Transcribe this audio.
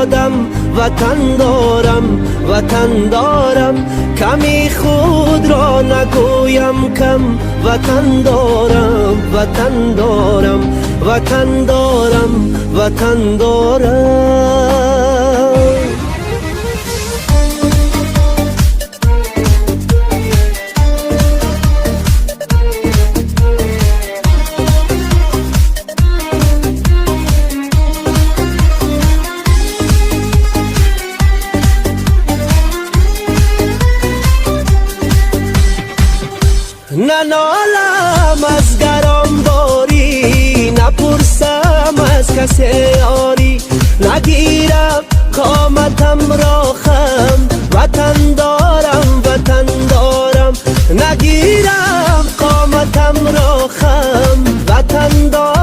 آدم وطن دارم وطن دارم، کمی خود را نگویم کم، وطن دارم وطن دارم وطن دارم وطن دارم. ننالم از گرام داری، نپرسم از کسی یاری، نگیرم قامتم را خم، وطن دارم وطن دارم، نگیرم قامتم را خم، وطن دارم